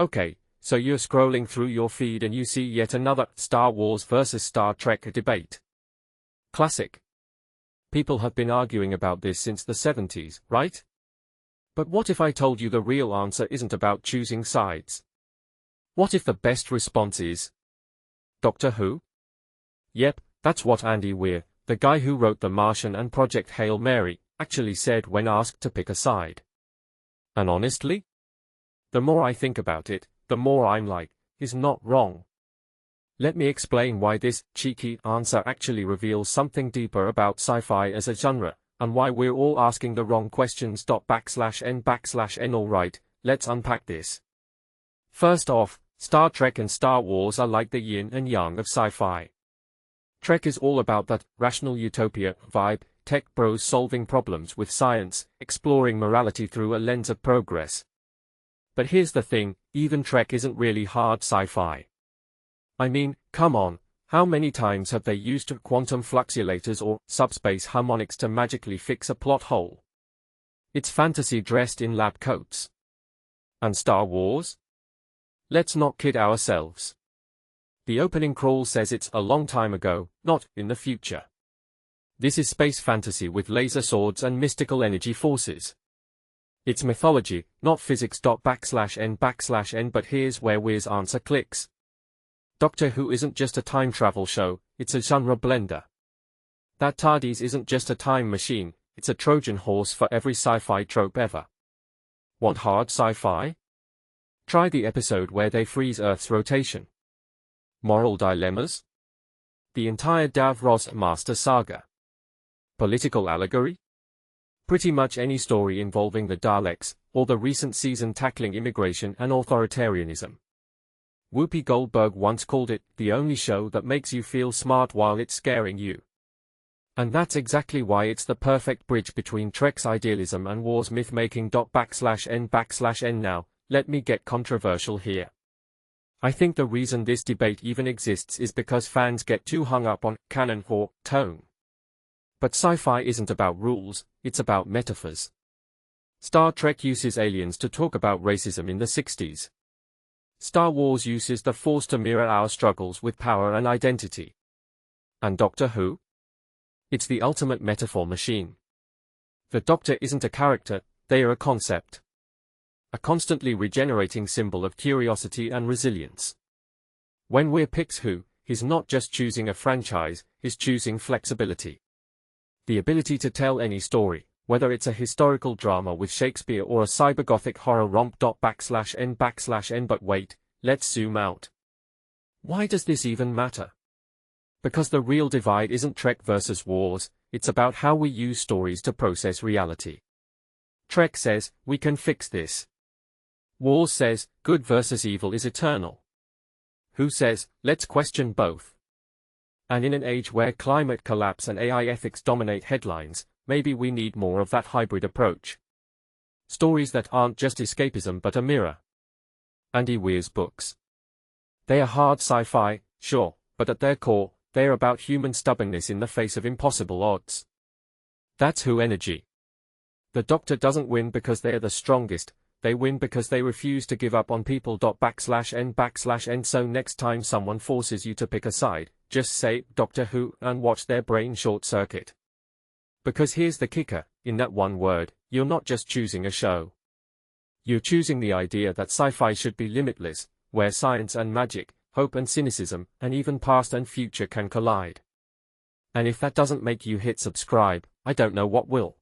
Okay, so you're scrolling through your feed and you see yet another Star Wars versus Star Trek debate. Classic. People have been arguing about this since the 70s, right? But what if I told you the real answer isn't about choosing sides? What if the best response is Doctor Who? Yep, that's what Andy Weir, the guy who wrote The Martian and Project Hail Mary, actually said when asked to pick a side. And honestly, the more I think about it, the more I'm like, he's not wrong. Let me explain why this cheeky answer actually reveals something deeper about sci-fi as a genre, and why we're all asking the wrong questions. /n/n. Alright, let's unpack this. First off, Star Trek and Star Wars are like the yin and yang of sci-fi. Trek is all about that rational utopia vibe, tech bros solving problems with science, exploring morality through a lens of progress. But here's the thing, even Trek isn't really hard sci-fi. I mean, come on, how many times have they used quantum fluxulators or subspace harmonics to magically fix a plot hole? It's fantasy dressed in lab coats. And Star Wars? Let's not kid ourselves. The opening crawl says it's a long time ago, not in the future. This is space fantasy with laser swords and mystical energy forces. It's mythology, not physics. /n/n. But here's where Weir's answer clicks. Doctor Who isn't just a time travel show, it's a genre blender. That TARDIS isn't just a time machine, it's a Trojan horse for every sci-fi trope ever. Want hard sci-fi? Try the episode where they freeze Earth's rotation. Moral dilemmas? The entire Davros Master saga. Political allegory? Pretty much any story involving the Daleks, or the recent season tackling immigration and authoritarianism. Whoopi Goldberg once called it the only show that makes you feel smart while it's scaring you. And that's exactly why it's the perfect bridge between Trek's idealism and War's myth-making. /n/n. Now, let me get controversial here. I think the reason this debate even exists is because fans get too hung up on canon or tone. But sci-fi isn't about rules, it's about metaphors. Star Trek uses aliens to talk about racism in the 60s. Star Wars uses the Force to mirror our struggles with power and identity. And Doctor Who? It's the ultimate metaphor machine. The Doctor isn't a character, they are a concept. A constantly regenerating symbol of curiosity and resilience. When Weir picks Who, he's not just choosing a franchise, he's choosing flexibility. The ability to tell any story, whether it's a historical drama with Shakespeare or a cybergothic horror romp. /n/n. But wait, let's zoom out. Why does this even matter? Because the real divide isn't Trek versus Wars, it's about how we use stories to process reality. Trek says, we can fix this. Wars says, good versus evil is eternal. Who says, let's question both. And in an age where climate collapse and AI ethics dominate headlines, maybe we need more of that hybrid approach. Stories that aren't just escapism but a mirror. Andy Weir's books. They are hard sci-fi, sure, but at their core, they are about human stubbornness in the face of impossible odds. That's Who energy. The Doctor doesn't win because they are the strongest, they win because they refuse to give up on people. /n/n. So next time someone forces you to pick a side, just say Doctor Who and watch their brain short circuit. Because here's the kicker, in that one word, you're not just choosing a show. You're choosing the idea that sci-fi should be limitless, where science and magic, hope and cynicism, and even past and future can collide. And if that doesn't make you hit subscribe, I don't know what will.